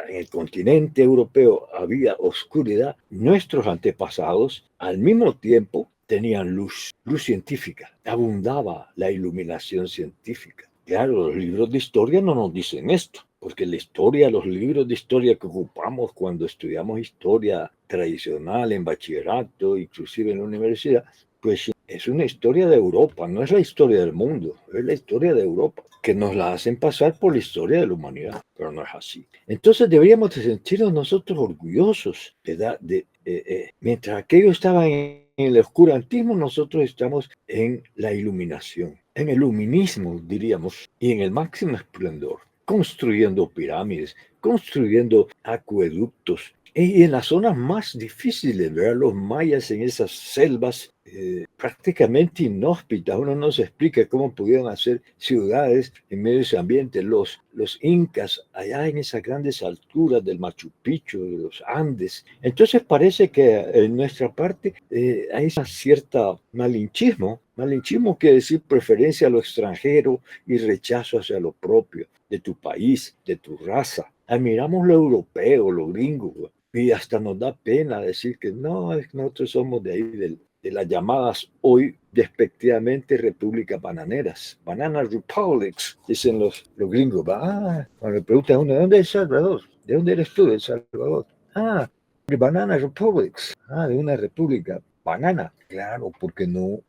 en el continente europeo había oscuridad, nuestros antepasados al mismo tiempo tenían luz, luz científica, abundaba la iluminación científica. Claro, los libros de historia no nos dicen esto, porque la historia, los libros de historia que ocupamos cuando estudiamos historia tradicional en bachillerato, inclusive en la universidad, pues es una historia de Europa, no es la historia del mundo, es la historia de Europa, que nos la hacen pasar por la historia de la humanidad, pero no es así. Entonces deberíamos de sentirnos nosotros orgullosos mientras aquello estaba en el oscurantismo, nosotros estamos en la iluminación, en el luminismo, diríamos, y en el máximo esplendor, construyendo pirámides, construyendo acueductos, y en las zonas más difíciles, ver los mayas en esas selvas prácticamente inhóspitas. Uno no se explica cómo pudieron hacer ciudades en medio de ese ambiente. Los incas, allá en esas grandes alturas del Machu Picchu, de los Andes. Entonces parece que en nuestra parte hay una cierta malinchismo. Malinchismo quiere decir preferencia a lo extranjero y rechazo hacia lo propio, de tu país, de tu raza. Admiramos lo europeo, lo gringo, y hasta nos da pena decir que no, nosotros somos de ahí, de las llamadas hoy despectivamente repúblicas bananeras. Banana republics, dicen los gringos. Cuando le preguntan a uno, ¿de dónde es El Salvador? ¿De dónde eres tú, de El Salvador? De Banana republics. De una república banana. Claro, porque no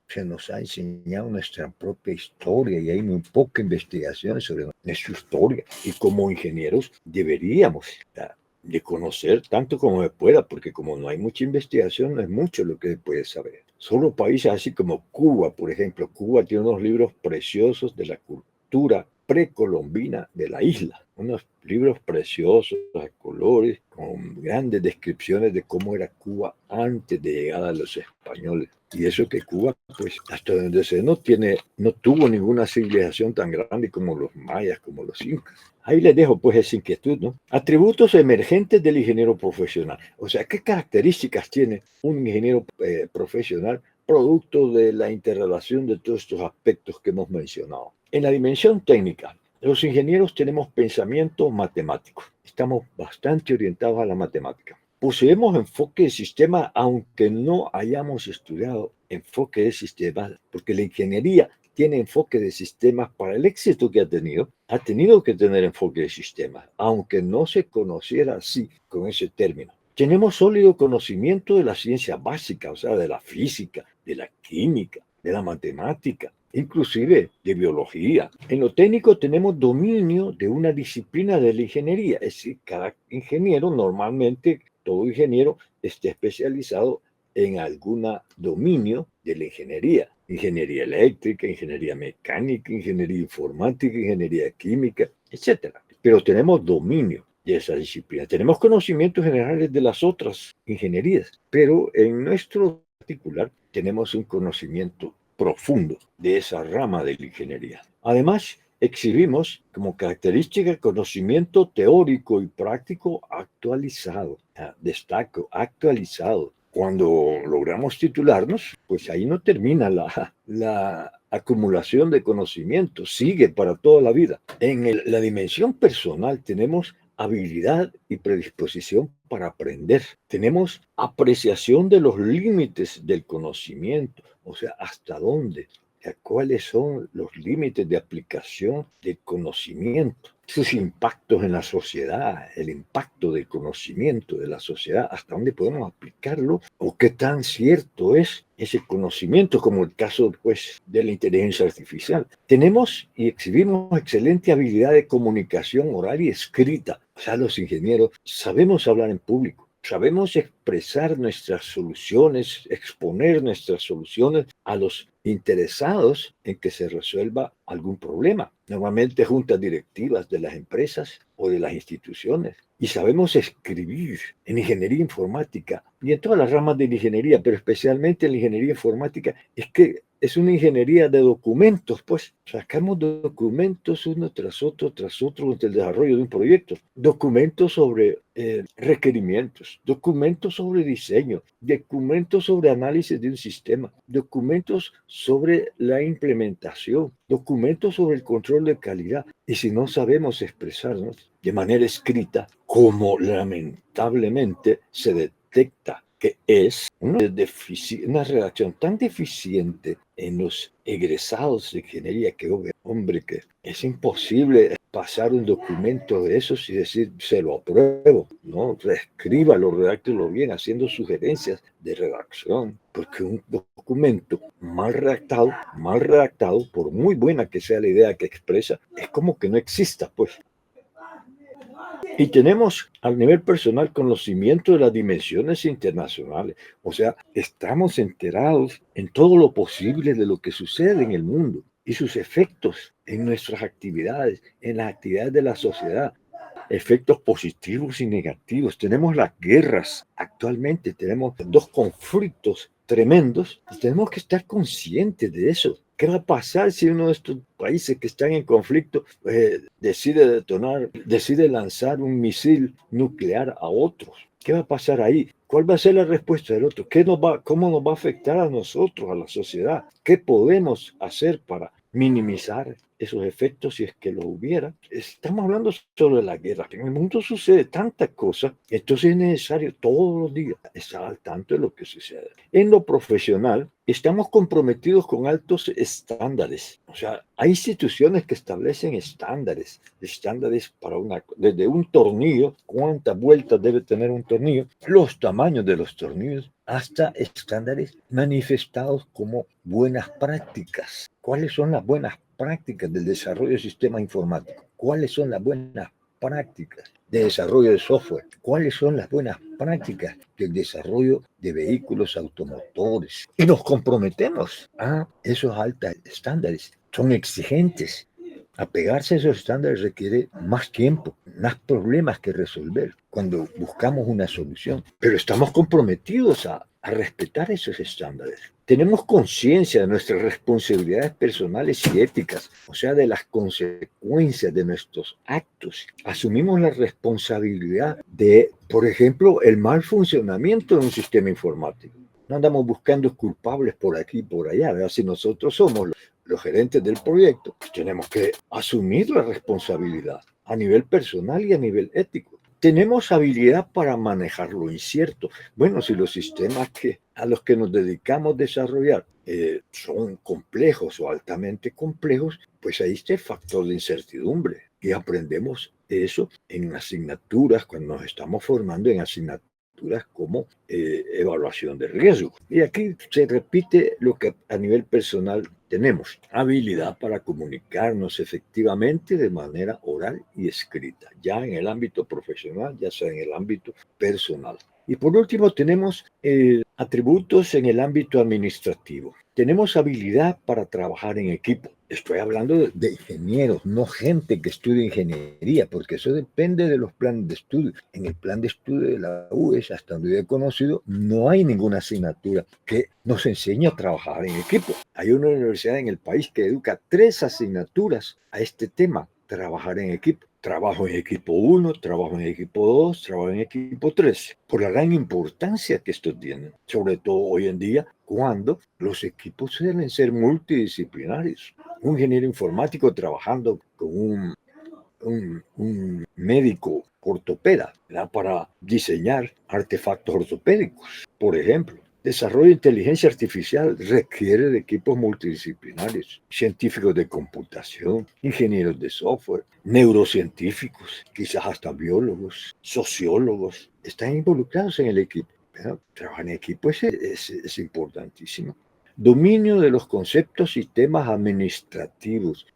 se nos ha enseñado nuestra propia historia y hay muy poca investigación sobre nuestra historia. Y como ingenieros deberíamos de conocer tanto como se pueda, porque como no hay mucha investigación, no es mucho lo que se puede saber. Solo países así como Cuba, por ejemplo. Cuba tiene unos libros preciosos de la cultura precolombina de la isla. Unos libros preciosos, a colores, con grandes descripciones de cómo era Cuba antes de llegar a los españoles. Y eso que Cuba, pues, hasta donde se no tuvo ninguna civilización tan grande como los mayas, como los incas. Ahí les dejo pues esa inquietud, ¿no? Atributos emergentes del ingeniero profesional. O sea, ¿qué características tiene un ingeniero profesional producto de la interrelación de todos estos aspectos que hemos mencionado? En la dimensión técnica, los ingenieros tenemos pensamiento matemático. Estamos bastante orientados a la matemática. Poseemos enfoque de sistema, aunque no hayamos estudiado enfoque de sistemas, porque la ingeniería tiene enfoque de sistemas para el éxito que ha tenido que tener enfoque de sistemas, aunque no se conociera así con ese término. Tenemos sólido conocimiento de la ciencia básica, o sea, de la física, de la química, de la matemática, inclusive de biología. En lo técnico tenemos dominio de una disciplina de la ingeniería, es decir, cada ingeniero, normalmente todo ingeniero está especializado en algún dominio de la ingeniería. Ingeniería eléctrica, ingeniería mecánica, ingeniería informática, ingeniería química, etcétera. Pero tenemos dominio de esa disciplina. Tenemos conocimientos generales de las otras ingenierías, pero en nuestro particular, tenemos un conocimiento profundo de esa rama de la ingeniería. Además, exhibimos como característica conocimiento teórico y práctico actualizado. Destaco, actualizado. Cuando logramos titularnos, pues ahí no termina la acumulación de conocimiento, sigue para toda la vida. En la dimensión personal tenemos habilidad y predisposición para aprender. Tenemos apreciación de los límites del conocimiento, o sea, hasta dónde, cuáles son los límites de aplicación del conocimiento, sus impactos en la sociedad, el impacto del conocimiento de la sociedad, hasta dónde podemos aplicarlo o qué tan cierto es ese conocimiento, como el caso pues, de la inteligencia artificial. Tenemos y exhibimos excelente habilidad de comunicación oral y escrita. O sea, los ingenieros sabemos hablar en público, sabemos expresar nuestras soluciones, exponer nuestras soluciones a los interesados en que se resuelva algún problema, normalmente juntas directivas de las empresas o de las instituciones. Y sabemos escribir en ingeniería informática y en todas las ramas de la ingeniería, pero especialmente en la ingeniería informática, es que es una ingeniería de documentos, pues sacamos documentos uno tras otro, durante el desarrollo de un proyecto. Documentos sobre requerimientos, documentos sobre diseño, documentos sobre análisis de un sistema, documentos sobre la implementación, documentos sobre el control de calidad. Y si no sabemos expresarnos de manera escrita, como lamentablemente se detecta que es una redacción tan deficiente en los egresados de ingeniería que, hombre, que es imposible pasar un documento de esos y decir, se lo apruebo, ¿no? Reescríbalo, redáctelo bien, haciendo sugerencias de redacción, porque un documento mal redactado, por muy buena que sea la idea que expresa, es como que no exista, pues. Y tenemos a nivel personal conocimiento de las dimensiones internacionales, o sea, estamos enterados en todo lo posible de lo que sucede en el mundo y sus efectos en nuestras actividades, en las actividades de la sociedad, efectos positivos y negativos. Tenemos las guerras actualmente, tenemos dos conflictos tremendos y tenemos que estar conscientes de eso. ¿Qué va a pasar si uno de estos países que están en conflicto decide lanzar un misil nuclear a otros? ¿Qué va a pasar ahí? ¿Cuál va a ser la respuesta del otro? ¿Cómo nos va a afectar a nosotros, a la sociedad? ¿Qué podemos hacer para minimizar esos efectos si es que los hubiera? Estamos hablando sobre la guerra. En el mundo sucede tantas cosas, entonces es necesario todos los días estar al tanto de lo que sucede. En lo profesional, estamos comprometidos con altos estándares. O sea, hay instituciones que establecen estándares para desde un tornillo, cuántas vueltas debe tener un tornillo, los tamaños de los tornillos, hasta estándares manifestados como buenas prácticas. ¿Cuáles son las buenas prácticas del desarrollo de sistemas informáticos? ¿Cuáles son las buenas prácticas de desarrollo de software? ¿Cuáles son las buenas prácticas del desarrollo de vehículos automotores? Y nos comprometemos a esos altos estándares. Son exigentes. Apegarse a esos estándares requiere más tiempo, más problemas que resolver cuando buscamos una solución. Pero estamos comprometidos a respetar esos estándares. Tenemos conciencia de nuestras responsabilidades personales y éticas, o sea, de las consecuencias de nuestros actos. Asumimos la responsabilidad de, por ejemplo, el mal funcionamiento de un sistema informático. No andamos buscando culpables por aquí y por allá, ¿verdad? Si nosotros somos los gerentes del proyecto, pues tenemos que asumir la responsabilidad a nivel personal y a nivel ético. Tenemos habilidad para manejar lo incierto. Bueno, si los sistemas a los que nos dedicamos a desarrollar son complejos o altamente complejos, pues ahí está el factor de incertidumbre. Y aprendemos eso en asignaturas, cuando nos estamos formando en asignaturas como evaluación de riesgo. Y aquí se repite lo que a nivel personal tenemos: habilidad para comunicarnos efectivamente de manera oral y escrita, ya en el ámbito profesional, ya sea en el ámbito personal. Y por último tenemos atributos en el ámbito administrativo. Tenemos habilidad para trabajar en equipo. Estoy hablando de ingenieros, no gente que estudie ingeniería, porque eso depende de los planes de estudio. En el plan de estudio de la UES, hasta donde yo he conocido, no hay ninguna asignatura que nos enseñe a trabajar en equipo. Hay una universidad en el país que educa 3 asignaturas a este tema: trabajar en equipo. Trabajo en equipo 1, trabajo en equipo 2, trabajo en equipo 3, por la gran importancia que esto tiene, sobre todo hoy en día, cuando los equipos deben ser multidisciplinarios. Un ingeniero informático trabajando con un médico ortopeda, ¿verdad?, para diseñar artefactos ortopédicos, por ejemplo. Desarrollo de inteligencia artificial requiere de equipos multidisciplinarios, científicos de computación, ingenieros de software, neurocientíficos, quizás hasta biólogos, sociólogos, están involucrados en el equipo. Trabajar en equipo es importantísimo. Dominio de los conceptos y temas administrativos.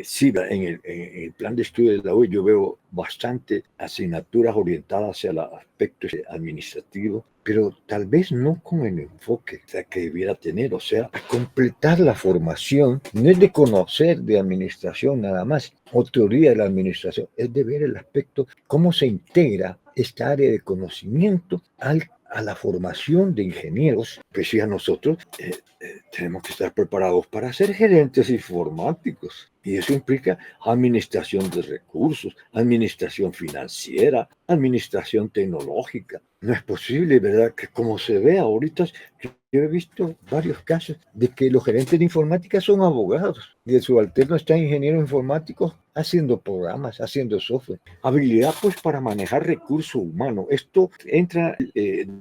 Sí, en el plan de estudio de la UE yo veo bastante asignaturas orientadas hacia el aspecto administrativo, pero tal vez no con el enfoque que debiera tener. O sea, completar la formación no es de conocer de administración nada más o teoría de la administración, es de ver el aspecto, cómo se integra esta área de conocimiento a la formación de ingenieros. Pues sí, a nosotros tenemos que estar preparados para ser gerentes informáticos. Y eso implica administración de recursos, administración financiera, administración tecnológica. No es posible, ¿verdad?, que como se ve ahorita, yo he visto varios casos de que los gerentes de informática son abogados y el subalterno está ingeniero informático haciendo programas, haciendo software. Habilidad pues para manejar recursos humanos. Esto entra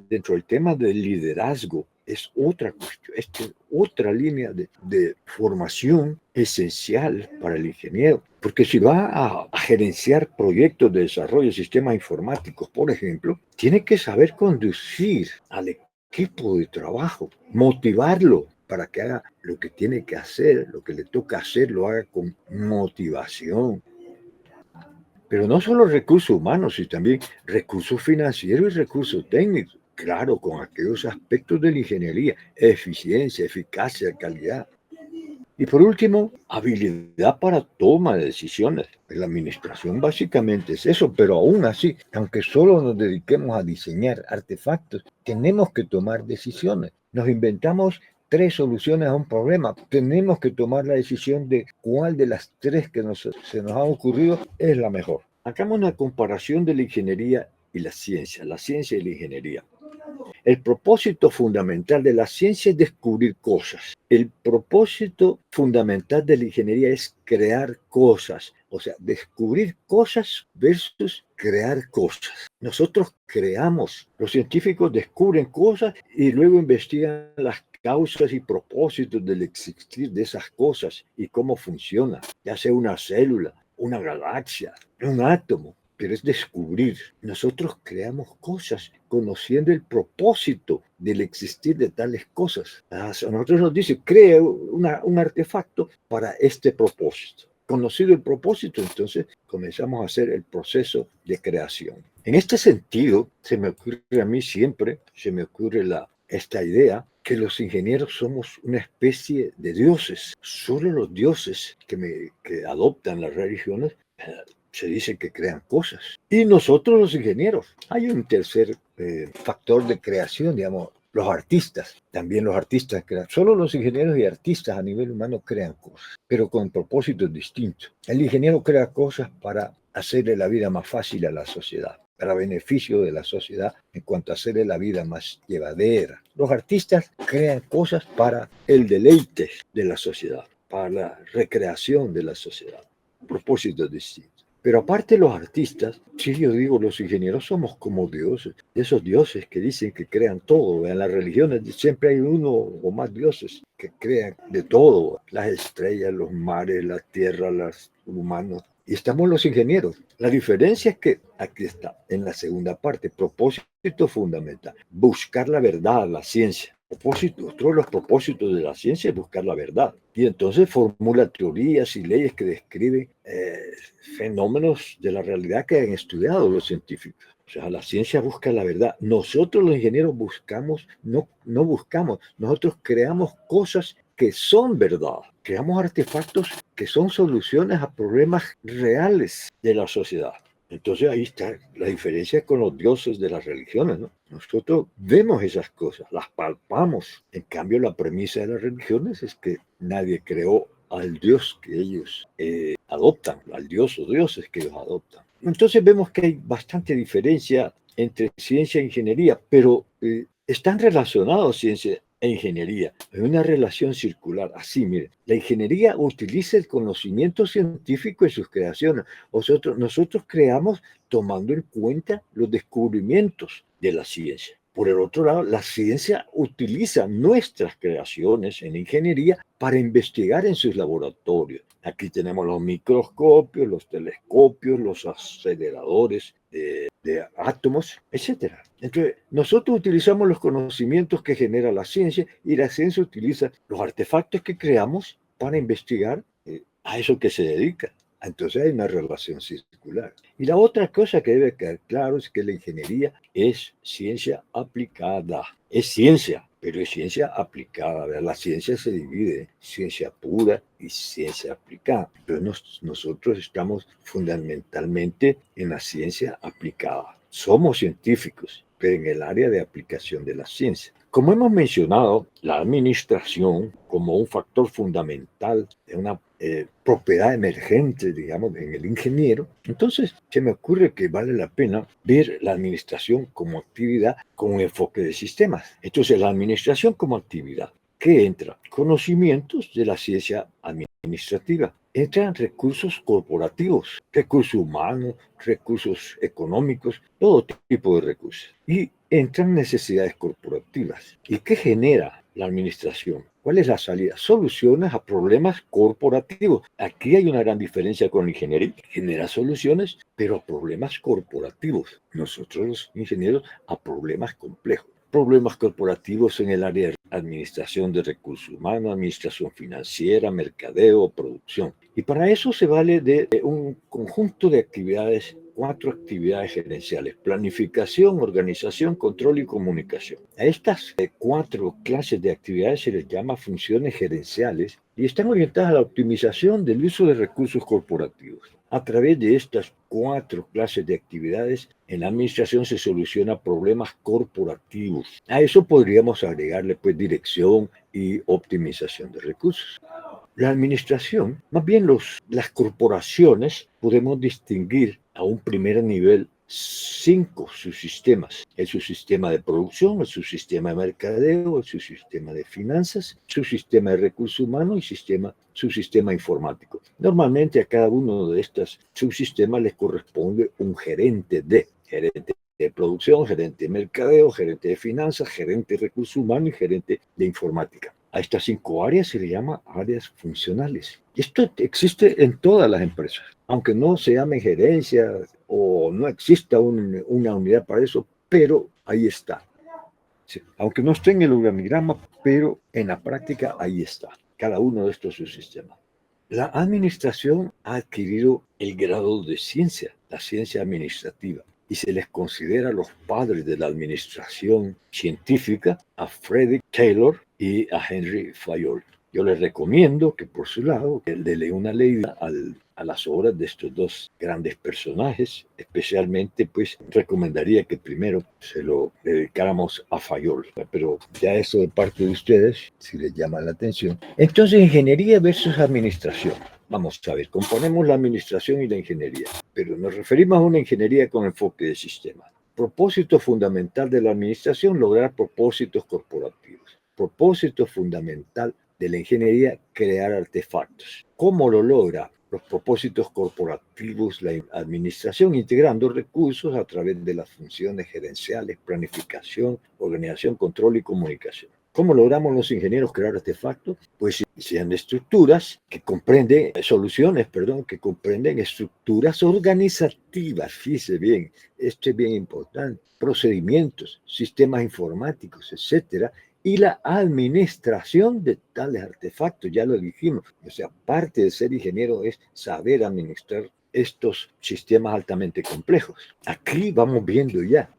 dentro del tema del liderazgo. Es otra cuestión, es otra línea de formación esencial para el ingeniero. Porque si va a gerenciar proyectos de desarrollo de sistemas informáticos, por ejemplo, tiene que saber conducir al equipo de trabajo, motivarlo para que haga lo que tiene que hacer, lo que le toca hacer, lo haga con motivación. Pero no solo recursos humanos, sino también recursos financieros y recursos técnicos. Claro, con aquellos aspectos de la ingeniería: eficiencia, eficacia, calidad. Y por último, habilidad para toma de decisiones. La administración básicamente es eso, pero aún así, aunque solo nos dediquemos a diseñar artefactos, tenemos que tomar decisiones. Nos inventamos 3 soluciones a un problema. Tenemos que tomar la decisión de cuál de las 3 que se nos ha ocurrido es la mejor. Hagamos una comparación de la ingeniería y la ciencia y la ingeniería. El propósito fundamental de la ciencia es descubrir cosas. El propósito fundamental de la ingeniería es crear cosas. O sea, descubrir cosas versus crear cosas. Nosotros creamos, los científicos descubren cosas y luego investigan las causas y propósitos del existir de esas cosas y cómo funciona, ya sea una célula, una galaxia, un átomo. Pero es descubrir. Nosotros creamos cosas conociendo el propósito del existir de tales cosas. A nosotros nos dice: cree un artefacto para este propósito. Conocido el propósito, entonces comenzamos a hacer el proceso de creación. En este sentido, se me ocurre a mí siempre, esta idea que los ingenieros somos una especie de dioses. Solo los dioses que adoptan las religiones se dice que crean cosas. Y nosotros los ingenieros. Hay un tercer factor de creación, digamos, los artistas. También los artistas crean. Solo los ingenieros y artistas a nivel humano crean cosas, pero con propósitos distintos. El ingeniero crea cosas para hacerle la vida más fácil a la sociedad, para beneficio de la sociedad en cuanto a hacerle la vida más llevadera. Los artistas crean cosas para el deleite de la sociedad, para la recreación de la sociedad. Propósitos distintos. Pero aparte de los artistas, sí, yo digo, los ingenieros somos como dioses, esos dioses que dicen que crean todo. En las religiones siempre hay uno o más dioses que crean de todo: las estrellas, los mares, la tierra, los humanos. Y estamos los ingenieros. La diferencia es que aquí está, en la segunda parte: propósito fundamental, buscar la verdad, la ciencia. Otro de los propósitos de la ciencia es buscar la verdad. Y entonces formula teorías y leyes que describen fenómenos de la realidad que han estudiado los científicos. O sea, la ciencia busca la verdad. Nosotros los ingenieros buscamos, no buscamos, nosotros creamos cosas que son verdad. creamos artefactos que son soluciones a problemas reales de la sociedad. Entonces ahí está la diferencia con los dioses de las religiones, ¿no? Nosotros vemos esas cosas, las palpamos. En cambio, la premisa de las religiones es que nadie creó al Dios que ellos adoptan, al Dios o dioses que ellos adoptan. Entonces vemos que hay bastante diferencia entre ciencia e ingeniería, pero están relacionados ciencia e ingeniería. Es una relación circular. Así, miren, la ingeniería utiliza el conocimiento científico en sus creaciones. Nosotros creamos tomando en cuenta los descubrimientos de la ciencia. Por el otro lado, la ciencia utiliza nuestras creaciones en ingeniería para investigar en sus laboratorios. Aquí tenemos los microscopios, los telescopios, los aceleradores de átomos, etcétera. Entonces, nosotros utilizamos los conocimientos que genera la ciencia y la ciencia utiliza los artefactos que creamos para investigar a eso que se dedica. Entonces hay una relación circular. Y la otra cosa que debe quedar claro es que la ingeniería es ciencia aplicada. Es ciencia, pero es ciencia aplicada. ¿Verdad? La ciencia se divide en ciencia pura y ciencia aplicada. Entonces nosotros estamos fundamentalmente en la ciencia aplicada. Somos científicos, pero en el área de aplicación de la ciencia. Como hemos mencionado, la administración como un factor fundamental de una propiedad emergente, digamos, en el ingeniero, entonces se me ocurre que vale la pena ver la administración como actividad con un enfoque de sistemas. Entonces, la administración como actividad, ¿qué entra? Conocimientos de la ciencia administrativa. Entran recursos corporativos, recursos humanos, recursos económicos, todo tipo de recursos. Y entran necesidades corporativas. ¿Y qué genera la administración? ¿Cuál es la salida? Soluciones a problemas corporativos. Aquí hay una gran diferencia con la ingeniería. Genera soluciones, pero a problemas corporativos. Nosotros los ingenieros a problemas complejos. Problemas corporativos en el área de administración de recursos humanos, administración financiera, mercadeo, producción. Y para eso se vale de un conjunto de actividades, 4 actividades gerenciales: planificación, organización, control y comunicación. A estas 4 clases de actividades se les llama funciones gerenciales y están orientadas a la optimización del uso de recursos corporativos. A través de estas 4 clases de actividades, en la administración se solucionan problemas corporativos. A eso podríamos agregarle pues dirección y optimización de recursos. La administración, más bien las corporaciones, podemos distinguir a un primer nivel 5 subsistemas: el subsistema de producción, el subsistema de mercadeo, el subsistema de finanzas, subsistema de recursos humanos y subsistema informático. Normalmente a cada uno de estos subsistemas les corresponde un gerente de producción, gerente de mercadeo, gerente de finanzas, gerente de recursos humanos y gerente de informática. A estas 5 áreas se le llama áreas funcionales. Esto existe en todas las empresas, aunque no se llame gerencia o no exista una unidad para eso, pero ahí está. Sí, aunque no esté en el organigrama, pero en la práctica ahí está, cada uno de estos subsistemas. La administración ha adquirido el grado de ciencia, la ciencia administrativa, y se les considera los padres de la administración científica a Frederick Taylor y a Henry Fayol. Yo les recomiendo que por su lado le dé una leída a las obras de estos 2 grandes personajes. Especialmente pues recomendaría que primero se lo dedicáramos a Fayol, pero ya eso de parte de ustedes, si les llama la atención. Entonces, ingeniería versus administración. Vamos a ver, componemos la administración y la ingeniería, pero nos referimos a una ingeniería con enfoque de sistema. Propósito fundamental de la administración: lograr propósitos corporativos. Propósito fundamental de la ingeniería: crear artefactos. ¿Cómo lo logra? Los propósitos corporativos, la administración, integrando recursos a través de las funciones gerenciales, planificación, organización, control y comunicación. ¿Cómo logramos los ingenieros crear artefactos? Pues sean estructuras que comprenden, soluciones, perdón, que comprenden estructuras organizativas. Fíjese bien, esto es bien importante: procedimientos, sistemas informáticos, etcétera, y la administración de tales artefactos. Ya lo dijimos, o sea, parte de ser ingeniero es saber administrar estos sistemas altamente complejos. Aquí vamos viendo ya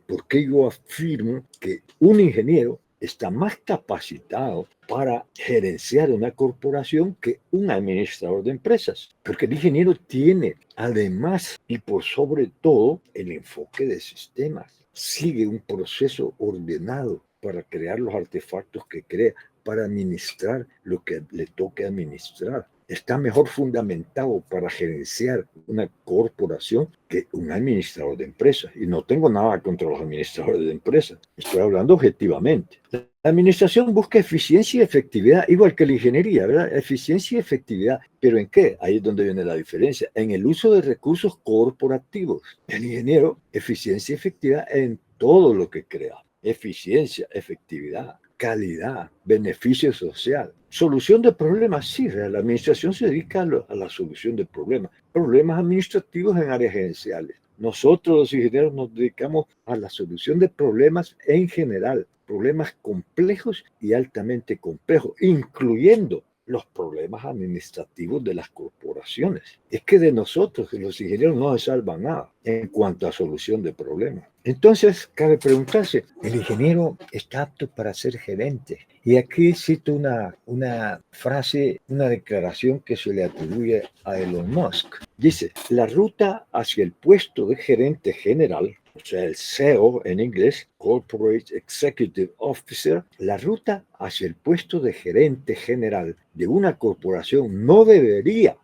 por qué yo afirmo que un ingeniero está más capacitado para gerenciar una corporación que un administrador de empresas, porque el ingeniero tiene además y por sobre todo el enfoque de sistemas. Sigue un proceso ordenado para crear los artefactos que crea, para administrar lo que le toque administrar. Está mejor fundamentado para gerenciar una corporación que un administrador de empresas. Y no tengo nada contra los administradores de empresas. Estoy hablando objetivamente. La administración busca eficiencia y efectividad, igual que la ingeniería, ¿verdad? Eficiencia y efectividad. ¿Pero en qué? Ahí es donde viene la diferencia. En el uso de recursos corporativos. El ingeniero, eficiencia y efectividad en todo lo que crea. Eficiencia, efectividad, calidad, beneficio social. Solución de problemas, sí, la administración se dedica a la solución de problemas, problemas administrativos en áreas gerenciales. Nosotros los ingenieros nos dedicamos a la solución de problemas en general, problemas complejos y altamente complejos, incluyendo los problemas administrativos de las corporaciones. Es que de nosotros, de los ingenieros, no se salva nada en cuanto a solución de problemas. Entonces, cabe preguntarse, ¿el ingeniero está apto para ser gerente? Y aquí cito una frase, una declaración que se le atribuye a Elon Musk. Dice, la ruta hacia el puesto de gerente general, o sea, el CEO en inglés, Corporate Executive Officer, la ruta hacia el puesto de gerente general de una corporación no debería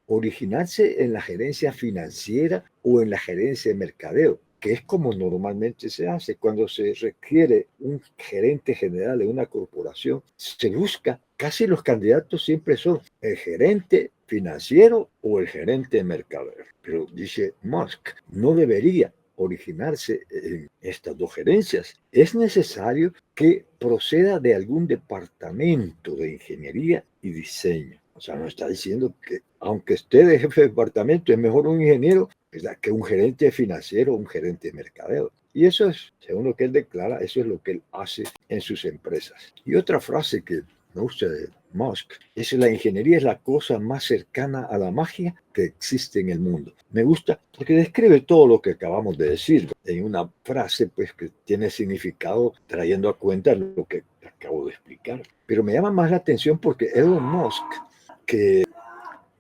originarse en la gerencia financiera o en la gerencia de mercadeo, que es como normalmente se hace. Cuando se requiere un gerente general de una corporación, se busca, casi los candidatos siempre son el gerente financiero o el gerente de mercadeo. Pero dice Musk, no debería originarse en estas dos gerencias. Es necesario que proceda de algún departamento de ingeniería y diseño. O sea, nos está diciendo que aunque esté de jefe de departamento, es mejor un ingeniero, ¿verdad?, que un gerente financiero o un gerente de mercadeo. Y eso es, según lo que él declara, eso es lo que él hace en sus empresas. Y otra frase que me gusta de Musk es: la ingeniería es la cosa más cercana a la magia que existe en el mundo. Me gusta porque describe todo lo que acabamos de decir en una frase pues que tiene significado trayendo a cuenta lo que acabo de explicar. Pero me llama más la atención porque Elon Musk, que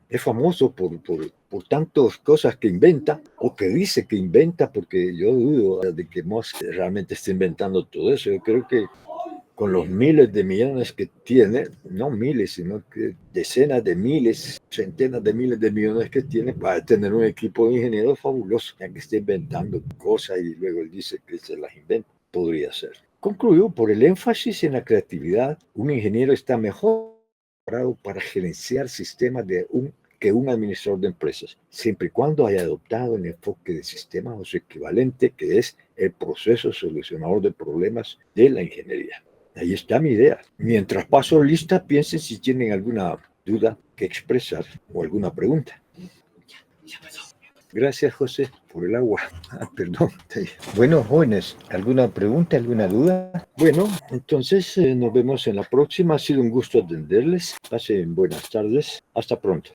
es famoso por tantas cosas que inventa o que dice que inventa, porque yo dudo de que Musk realmente esté inventando todo eso. Yo creo que con los miles de millones que tiene, no miles, sino que decenas de miles, centenas de miles de millones que tiene, va a tener un equipo de ingenieros fabuloso, ya que está inventando cosas y luego él dice que se las inventa. Podría ser. Concluyó, por el énfasis en la creatividad, un ingeniero está mejor preparado para gerenciar sistemas que un administrador de empresas, siempre y cuando haya adoptado el enfoque de sistemas o su equivalente, que es el proceso solucionador de problemas de la ingeniería. Ahí está mi idea. Mientras paso lista, piensen si tienen alguna duda que expresar o alguna pregunta. Gracias, José, por el agua. Perdón. Bueno, jóvenes, ¿alguna pregunta, alguna duda? Bueno, entonces nos vemos en la próxima. Ha sido un gusto atenderles. Pasen buenas tardes. Hasta pronto.